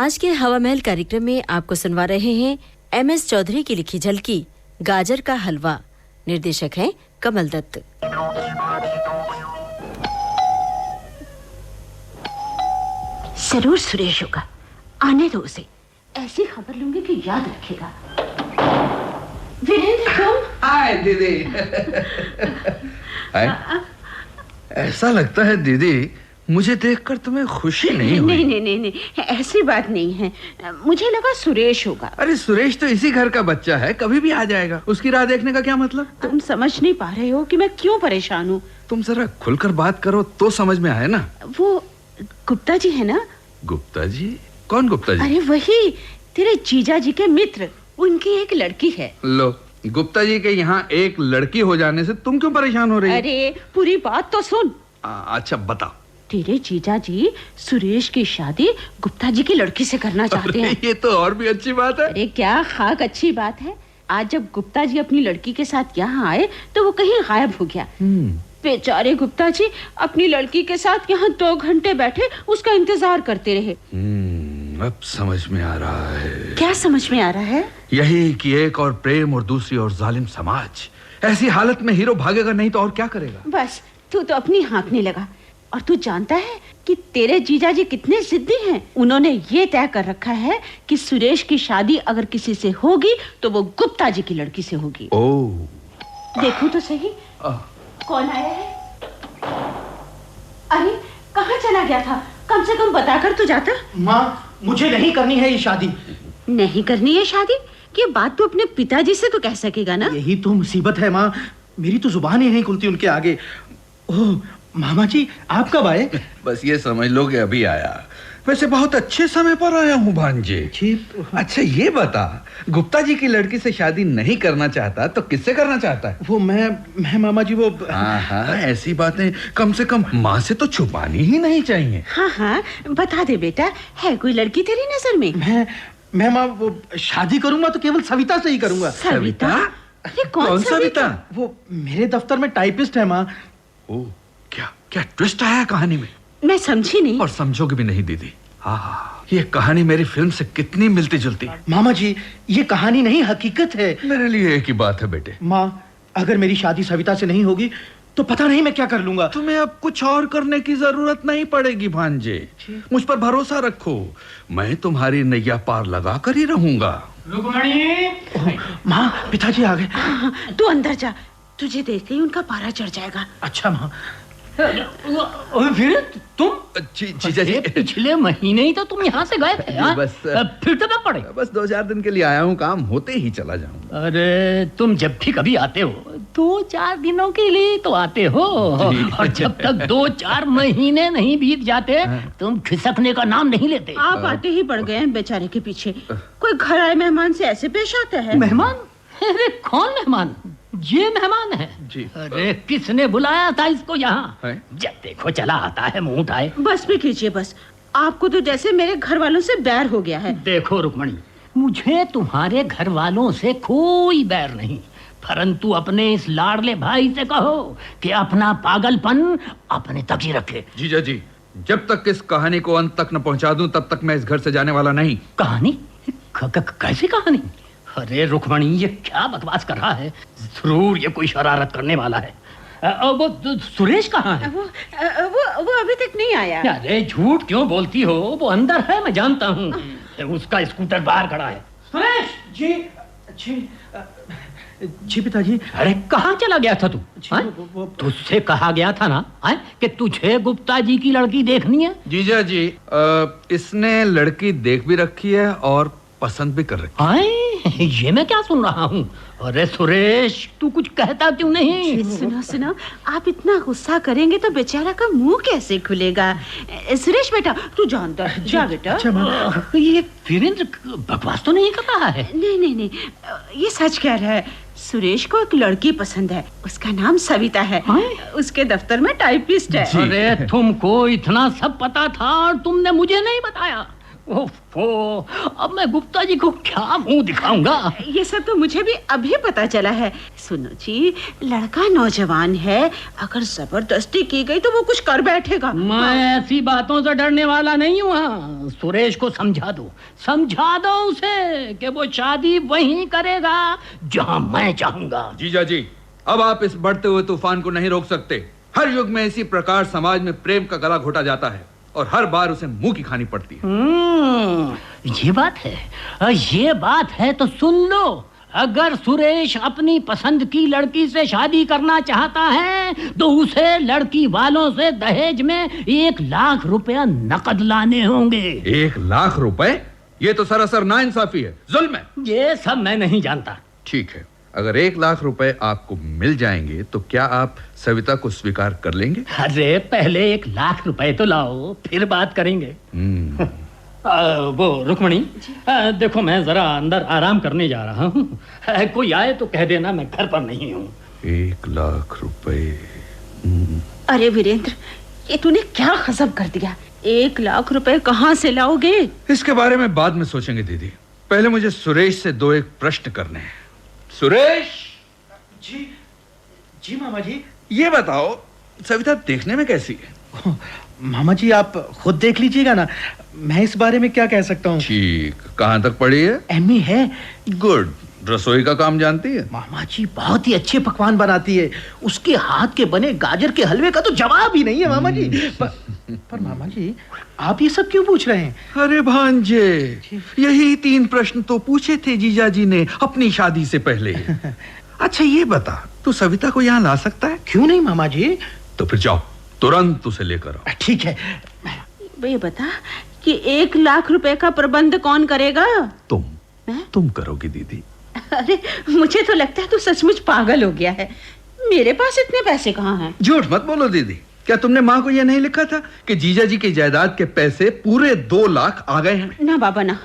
आज के हवा महल कार्यक्रम में आपको सुनवा रहे हैं MS चौधरी की लिखी झलकी गाजर का हलवा। निर्देशक हैं कमल दत्त। जरूर सुरेश होगा, आने दो उसे। ऐसी खबर लूंगी कि याद रखेगा। वीरेंद्र तुम? हाय दीदी। ऐसा लगता है दीदी मुझे देखकर तुम्हें खुशी नहीं हुई। नहीं, ऐसी बात नहीं है। मुझे लगा सुरेश होगा। अरे सुरेश तो इसी घर का बच्चा है, कभी भी आ जाएगा। उसकी राह देखने का क्या मतलब? तुम समझ नहीं पा रहे हो कि मैं क्यों परेशान हूँ। तुम जरा खुलकर बात करो तो समझ में आए ना। वो गुप्ता जी है ना? गुप्ता जी? कौन गुप्ता जी? अरे वही, तेरे जीजा जी के मित्र। उनकी एक लड़की है। लो, गुप्ता जी के यहाँ एक लड़की हो जाने से तुम क्यों परेशान हो रही? अरे पूरी बात तो सुन। अच्छा बताओ। तेरे जीजा जी सुरेश की शादी गुप्ता जी की लड़की से करना चाहते हैं। ये तो और भी अच्छी बात है। अरे क्या खाक अच्छी बात है। आज जब गुप्ता जी अपनी लड़की के साथ यहाँ आए तो वो कहीं गायब हो गया। बेचारे गुप्ता जी अपनी लड़की के साथ यहाँ 2 घंटे बैठे उसका इंतजार करते रहे। अब समझ में आ रहा है। क्या समझ में आ रहा है? यही कि एक और प्रेम और दूसरी और जालिम समाज। ऐसी हालत में हीरो भागेगा नहीं तो और क्या करेगा? बस तू तो अपनी हाँकने लगा। और तू जानता है कि तेरे जीजा जी कितने जिद्दी हैं। उन्होंने ये तय कर रखा है कि सुरेश की शादी अगर किसी से होगी तो वो गुप्ता जी की लड़की से होगी। ओह, देखूं तो सही कौन आया है। अरे कहाँ चला गया था? कम से कम बताकर तो जाता। माँ, मुझे नहीं करनी है ये शादी। नहीं करनी है शादी? ये बात तो अपने पिताजी से तो कह सकेगा ना। यही तो मुसीबत है माँ, मेरी तो जुबान ही नहीं खुलती उनके आगे। ओह मामा जी, आप कब आए? बस ये समझ लो कि अभी आया। वैसे बहुत अच्छे समय पर आया हूँ भांजे। अच्छा ये बता, गुप्ता जी की लड़की से शादी नहीं करना चाहता तो किससे करना चाहता है? वो मैं मामा जी वो। हाँ, ऐसी बातें कम से कम माँ से तो छुपानी ही नहीं चाहिए। हाँ, बता दे बेटा, है कोई लड़की तेरी नजर में? मैं माँ वो शादी करूंगा तो केवल सविता से ही करूंगा। सविता? ये कौन सविता? वो मेरे दफ्तर में टाइपिस्ट है माँ। ओह, क्या ट्विस्ट आया कहानी में? मैं समझी नहीं। और समझोगे भी नहीं दीदी। हाँ, ये कहानी मेरी फिल्म से कितनी मिलती जुलती। मामा जी, ये कहानी नहीं हकीकत है। मेरे लिए एक ही बात है बेटे। माँ, अगर मेरी शादी सविता से नहीं होगी तो पता नहीं मैं क्या कर लूंगा। तुम्हें अब कुछ और करने की जरूरत नहीं पड़ेगी भांजे। मुझ पर भरोसा रखो, मैं तुम्हारी नैया पार लगा कर ही रहूंगा। रुक्मणी। माँ, पिताजी आ गए। तू अंदर जा, तुझे देखते ही उनका पारा चढ़ जाएगा। अच्छा माँ। फिर तुम जीजा जी, पिछले महीने ही तो तुम यहाँ से गए थे। बस फिर तो मैं पड़े। बस 2-4 दिन के लिए आया हूँ, काम होते ही चला जाऊंगा। अरे तुम जब भी कभी आते हो 2-4 दिनों के लिए तो आते हो, और जब तक 2-4 महीने नहीं बीत जाते तुम खिसकने का नाम नहीं लेते। आप आते ही पड़ गए हैं बेचारे के पीछे। कोई घर आए मेहमान से ऐसे पेश आता है? मेहमान? अरे कौन मेहमान? ये मेहमान है जी। अरे किसने बुलाया था इसको यहाँ? जब देखो चला आता है, मुंह उठाए। बस भी कीजिए बस। आपको तो जैसे मेरे घर वालों से बैर हो गया है। देखो रुक्मणी, मुझे तुम्हारे घर वालों से कोई बैर नहीं, परंतु अपने इस लाडले भाई से कहो कि अपना पागलपन अपने तक ही रखे। जीजा जी, जब तक इस कहानी को अंत तक न पहुंचा दूं तब तक मैं इस घर से जाने वाला नहीं। कहानी? कैसी कहानी? अरे रुक्मणी, ये क्या बकवास कर रहा है? जरूर ये कोई शरारत करने वाला है। वो सुरेश कहाँ है? वो अभी तक नहीं आया। अरे झूठ क्यों बोलती हो? वो अंदर है, मैं जानता हूँ। उसका स्कूटर बाहर खड़ा है। सुरेश जी। जी पिताजी। अरे कहाँ चला गया था तू? तुझसे कहा गया था ना कि तुझे गुप्ता जी की लड़की देखनी है। जीजा जी, इसने लड़की देख भी रखी है और पसंद भी कर रखी है। ये मैं क्या सुन रहा हूँ? अरे सुरेश, तू कुछ कहता क्यों नहीं? सुनो, आप इतना गुस्सा करेंगे तो बेचारा का मुंह कैसे खुलेगा? सुरेश बेटा, तू जानता है, जा बेटा। ये वीरेंद्र बकवास तो नहीं कर रहा है? नहीं, ये सच कह रहा है। सुरेश को एक लड़की पसंद है, उसका नाम सविता है। उसके दफ्तर में टाइपिस्ट है। अरे तुमको इतना सब पता था और तुमने मुझे नहीं बताया? ओफो, अब मैं गुप्ता जी को क्या मुंह दिखाऊंगा? ये सब तो मुझे भी अभी पता चला है। सुनो जी, लड़का नौजवान है, अगर जबरदस्ती की गई तो वो कुछ कर बैठेगा। मैं ऐसी बातों से डरने वाला नहीं हूँ। हाँ, सुरेश को समझा दो उसे कि वो शादी वहीं करेगा जहाँ मैं चाहूंगा। जीजा जी, अब आप इस बढ़ते हुए तूफान को नहीं रोक सकते। हर युग में इसी प्रकार समाज में प्रेम का गला घोटा जाता है और हर बार उसे मुंह की खानी पड़ती है। ये बात है तो सुन लो। अगर सुरेश अपनी पसंद की लड़की से शादी करना चाहता है तो उसे लड़की वालों से दहेज में 1 लाख रुपया नकद लाने होंगे। 1 लाख रुपए? ये तो सरासर नाइंसाफी है, जुल्म है। ये सब मैं नहीं जानता। ठीक है, अगर 1 लाख रुपए आपको मिल जाएंगे तो क्या आप सविता को स्वीकार कर लेंगे? अरे पहले 1 लाख रुपए तो लाओ, फिर बात करेंगे। वो रुक्मणी, देखो मैं जरा अंदर आराम करने जा रहा हूँ। कोई आए तो कह देना मैं घर पर नहीं हूँ। 1 लाख रुपए। अरे वीरेंद्र, ये तूने क्या गजब कर दिया। 1 लाख रुपए कहाँ से लाओगे? इसके बारे में बाद में सोचेंगे दीदी। पहले मुझे सुरेश से 2 प्रश्न करने हैं। सुरेश जी जी मामा जी। ये बताओ, सविता देखने में कैसी है? मामा जी आप खुद देख लीजिएगा ना, मैं इस बारे में क्या कह सकता हूँ। ठीक, कहाँ तक पढ़ी है? एमए है। गुड। रसोई का काम जानती है? मामा जी बहुत ही अच्छे पकवान बनाती है। उसके हाथ के बने गाजर के हलवे का तो जवाब ही नहीं है मामा जी। पर मामा जी आप ये सब क्यों पूछ रहे हैं? अरे भांजे, यही 3 प्रश्न तो पूछे थे जीजा जी ने अपनी शादी से पहले। अच्छा ये बता, तू सविता को यहाँ ला सकता है? क्यों नहीं मामा जी। तो फिर जाओ, तुरंत उसे लेकर आओ। ठीक है। ये बता कि 1 लाख रुपए का प्रबंध कौन करेगा? तुम करोगी दीदी। अरे मुझे तो लगता है तू सचमुच पागल हो गया है। मेरे पास इतने पैसे कहाँ हैं? झूठ मत बोलो दीदी। क्या तुमने माँ को यह नहीं लिखा था कि जीजा जी की जायदाद के पैसे पूरे 2 लाख आ गए हैं? ना बाबा ना,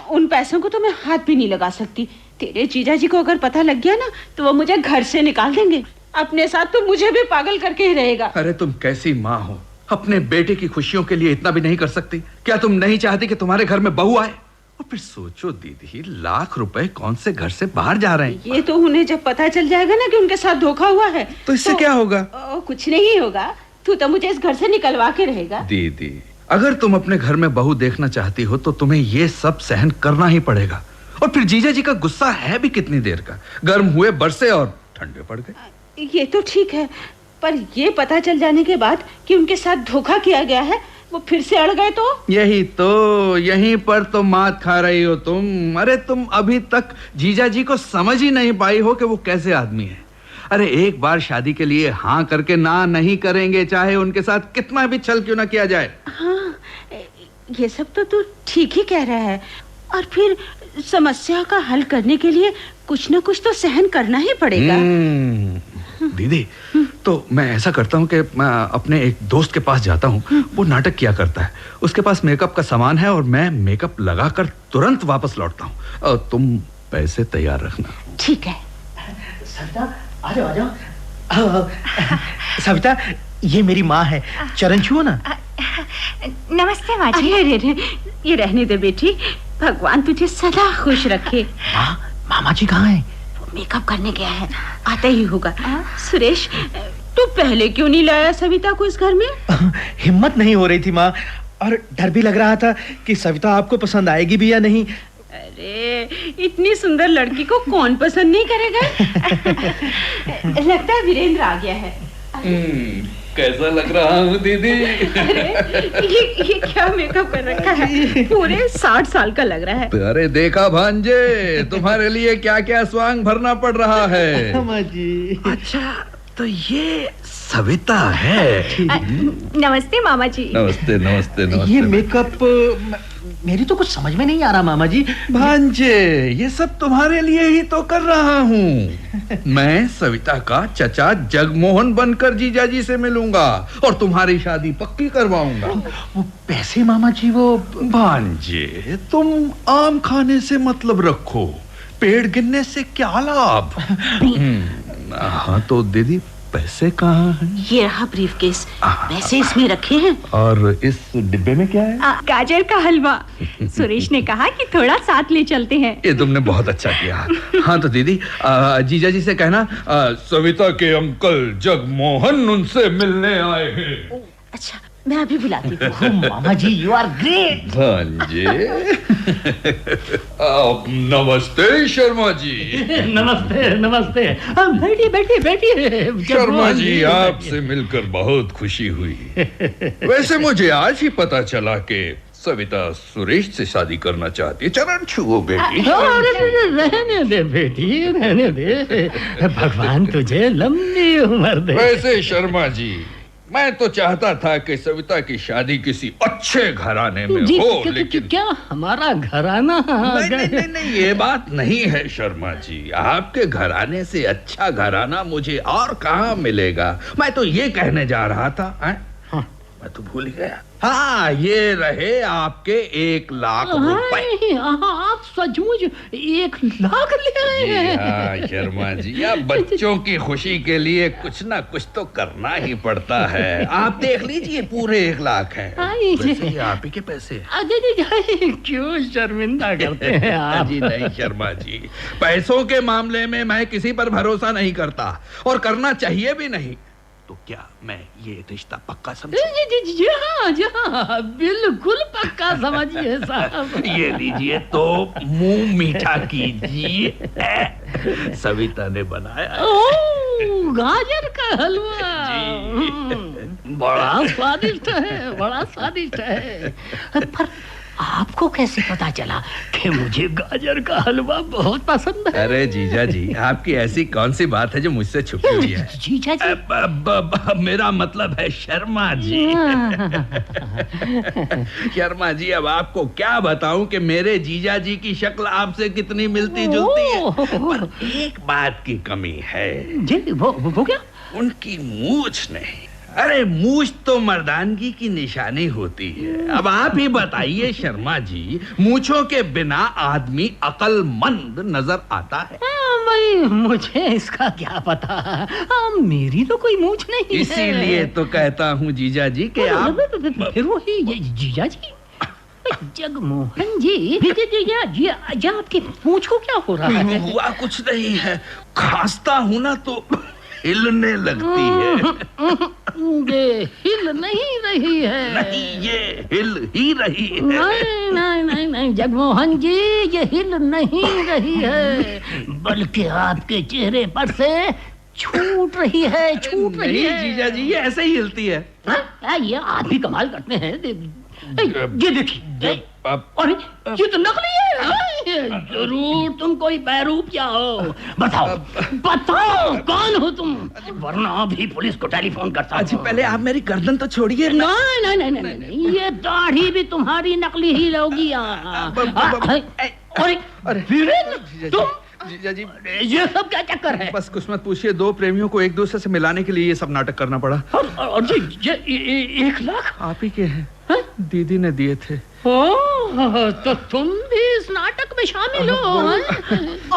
उन पैसों को तो मैं हाथ भी नहीं लगा सकती। तेरे जीजा जी को अगर पता लग गया ना तो वो मुझे घर से निकाल देंगे। अपने साथ तो मुझे भी पागल करके ही रहेगा। अरे तुम कैसी माँ हो, अपने बेटे की खुशियों के लिए इतना भी नहीं कर सकती? क्या तुम नहीं चाहती कि तुम्हारे घर में बहू आए? और फिर सोचो दीदी, 1 लाख रुपए कौन से घर से बाहर जा रहे हैं? ये तो उन्हें जब पता चल जाएगा ना कि उनके साथ धोखा हुआ है तो इससे क्या होगा? कुछ नहीं होगा। तू तो मुझे इस घर से निकलवा के रहेगा। दीदी, अगर तुम अपने घर में बहू देखना चाहती हो तो तुम्हें ये सब सहन करना ही पड़ेगा। और फिर जीजा जी का गुस्सा है भी कितनी देर का? गर्म हुए बरसे और ठंडे पड़ गए। ये तो ठीक है, पर ये पता चल जाने के बाद कि उनके साथ धोखा किया गया है, वो फिर से अड़ गए तो? यहीं पर तो मात खा रही हो तुम। अरे तुम अभी तक जीजा जी को समझ ही नहीं पाई हो कि वो कैसे आदमी है। अरे एक बार शादी के लिए हाँ करके ना नहीं करेंगे, चाहे उनके साथ कितना भी छल क्यों ना किया जाए। हाँ, ये सब तो तू ठीक ही कह रहा है। और फिर समस्या का हल करने के लिए कुछ ना कुछ तो सहन करना ही पड़ेगा। दीदी, तो मैं ऐसा करता हूँ कि मैं अपने एक दोस्त के पास जाता हूँ। वो नाटक किया करता है, उसके पास मेकअप का सामान है और मैं मेकअप लगाकर तुरंत वापस लौटता हूँ। तुम पैसे तैयार रखना। ठीक है। सविता आ जाओ। सविता, ये मेरी माँ है, चरण छुओ ना। नमस्ते माँ जी। अरे ये रहने दे बेटी, भगवान तुझे सदा खुश रखे। मामा जी कहाँ हैं? वो मेकअप करने गया है, आता ही होगा। सुरेश, तू पहले क्यों नहीं लाया सविता को इस घर में? हिम्मत नहीं हो रही थी माँ, और डर भी लग रहा था कि सविता आपको पसंद आएगी भी या नहीं। अरे इतनी सुंदर लड़की को कौन पसंद नहीं करेगा? लगता है वीरेंद्र आ गया है। कैसा लग रहा हूँ दीदी? अरे ये क्या मेकअप कर रखा है, पूरे 60 साल का लग रहा है। अरे देखा भांजे, तुम्हारे लिए क्या क्या स्वांग भरना पड़ रहा है। माँ जी। अच्छा, तो ये सविता है। नमस्ते मामा जी। नमस्ते नमस्ते नमस्ते। ये मेकअप मेरी तो कुछ समझ में नहीं आ रहा मामा जी। भांजे, ये सब तुम्हारे लिए ही तो कर रहा हूँ। मैं सविता का चचा जगमोहन बनकर जीजा जी से मिलूंगा और तुम्हारी शादी पक्की करवाऊंगा। वो पैसे मामा जी, वो भांजे, तुम आम खाने से मतलब रखो, पेड़ गिनने से क्या लाभ। हाँ तो दीदी, पैसे कहाँ हैं? ये रहा ब्रीफकेस, पैसे इसमें रखे हैं। और इस डिब्बे में क्या है? गाजर का हलवा। सुरेश ने कहा कि थोड़ा साथ ले चलते हैं। ये तुमने बहुत अच्छा किया। हाँ तो दीदी, जीजा जी से कहना सविता के अंकल जगमोहन उनसे मिलने आए हैं। अच्छा, मैं अभी बुलाती हूँ। Oh, मामा जी, यू आर ग्रेट। भांजे। नमस्ते शर्मा जी। नमस्ते नमस्ते। बैठिए बैठिए बैठिए। शर्मा जी, आपसे मिलकर बहुत खुशी हुई। वैसे मुझे आज ही पता चला कि सविता सुरेश से शादी करना चाहती है। चरण छुओ बेटी। रहने दे बेटी, रहने दे। भगवान तुझे लंबी उम्र दे। वैसे शर्मा जी, मैं तो चाहता था कि सविता की शादी किसी अच्छे घराने में जी, हो, लेकिन क्या हमारा घराना? नहीं, ये बात नहीं है शर्मा जी। आपके घराने से अच्छा घराना मुझे और कहाँ मिलेगा। मैं तो ये कहने जा रहा था। हाँ, मैं तो भूल गया। हाँ, ये रहे आपके 1 लाख रुपए। आप सचमुच 1 लाख ले आए हैं? हाँ शर्मा जी, अब बच्चों की खुशी के लिए कुछ ना कुछ तो करना ही पड़ता है। आप देख लीजिए, पूरे 1 लाख हैं। वैसे ये आप ही के पैसे हैं। क्यों शर्मिंदा करते हैं आप? जी नहीं शर्मा जी, पैसों के मामले में मैं किसी पर भरोसा नहीं करता और करना चाहिए भी नहीं। तो क्या मैं ये रिश्ता पक्का समझूं? जी हाँ, बिल्कुल पक्का समझिए साहब। ये लीजिए तो मुंह मीठा कीजिए। सविता ने बनाया। ओह, गाजर का हलवा। बड़ा स्वादिष्ट है, बड़ा स्वादिष्ट है। पर आपको कैसे पता चला कि मुझे गाजर का हलवा बहुत पसंद है? अरे जीजा जी, आपकी ऐसी कौन सी बात है जो मुझसे छुपी हुई है? जीजा जी? मेरा मतलब है शर्मा जी। शर्मा जी, अब आपको क्या बताऊं कि मेरे जीजा जी की शक्ल आपसे कितनी मिलती जुलती है, पर एक बात की कमी है। जी, वो क्या? उनकी मूछ नहीं। अरे मूछ तो मर्दानगी की निशानी होती है। अब आप ही बताइए शर्मा जी, मूछों के बिना आदमी अक्लमंद नजर आता है। भाई, मुझे इसका क्या पता? मेरी तो कोई मूछ नहीं है। इसीलिए तो कहता हूँ जीजा जी कि आप फिर वही ये जीजा जी, जगमोहन जी, जी आपकी मूछ को क्या हो रहा है? हुआ कुछ नहीं है, खांसता हूँ ना तो हिलने लगती है। ये हिल नहीं रही है। नहीं, ये हिल ही रही है। नहीं, जगमोहन जी, ये हिल नहीं रही है, बल्कि आपके चेहरे पर से छूट रही है, छूट रही है। जीजा जी, ये ऐसे ही हिलती है। ये आप भी कमाल करते हैं। ये देखिए, अरे ये तो नकली है। जरूर तुम कोई बैरूपिया हो। बताओ बताओ, कौन हो तुम, वरना अभी पुलिस को टेलीफोन करता हूं। पहले आप मेरी गर्दन तो छोड़िए। नहीं, ये दाढ़ी भी तुम्हारी नकली ही होगी। अरे वीरेंद्र, तुम? जीजा जी, ये सब क्या चक्कर है? बस कुछ मत पूछिए। 2 प्रेमियों को एक दूसरे से मिलाने के लिए ये सब नाटक करना पड़ा। और ये 1 लाख आप ही के हैं, दीदी ने दिए थे। तो तुम भी इस नाटक में शामिल हो?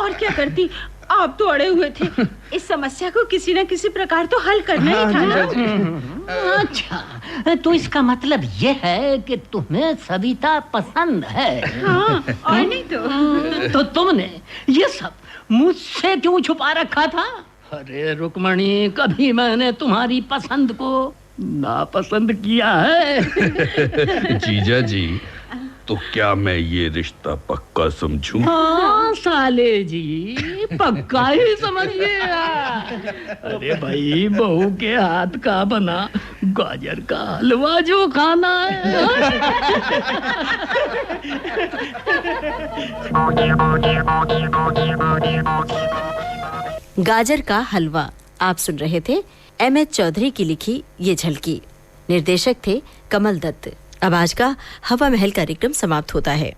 और क्या करती, आप तो अड़े हुए थे। इस समस्या को किसी न किसी प्रकार तो हल करना ही था ना। अच्छा, तो इसका मतलब ये है कि तुम्हें सविता पसंद है? हाँ, और नहीं तो तुमने ये सब मुझसे क्यों छुपा रखा था? अरे रुक्मणी, कभी मैंने तुम्हारी पसंद को नापसंद किया है? जीजा जी, तो क्या मैं ये रिश्ता पक्का समझूं? हाँ साले जी, पक्का ही समझिए। अरे भाई, बहू के हाथ का बना गाजर का हलवा जो खाना है। गाजर का हलवा आप सुन रहे थे। MS चौधरी की लिखी ये झलकी। निर्देशक थे कमल दत्त। अब आज का हवा महल कार्यक्रम समाप्त होता है।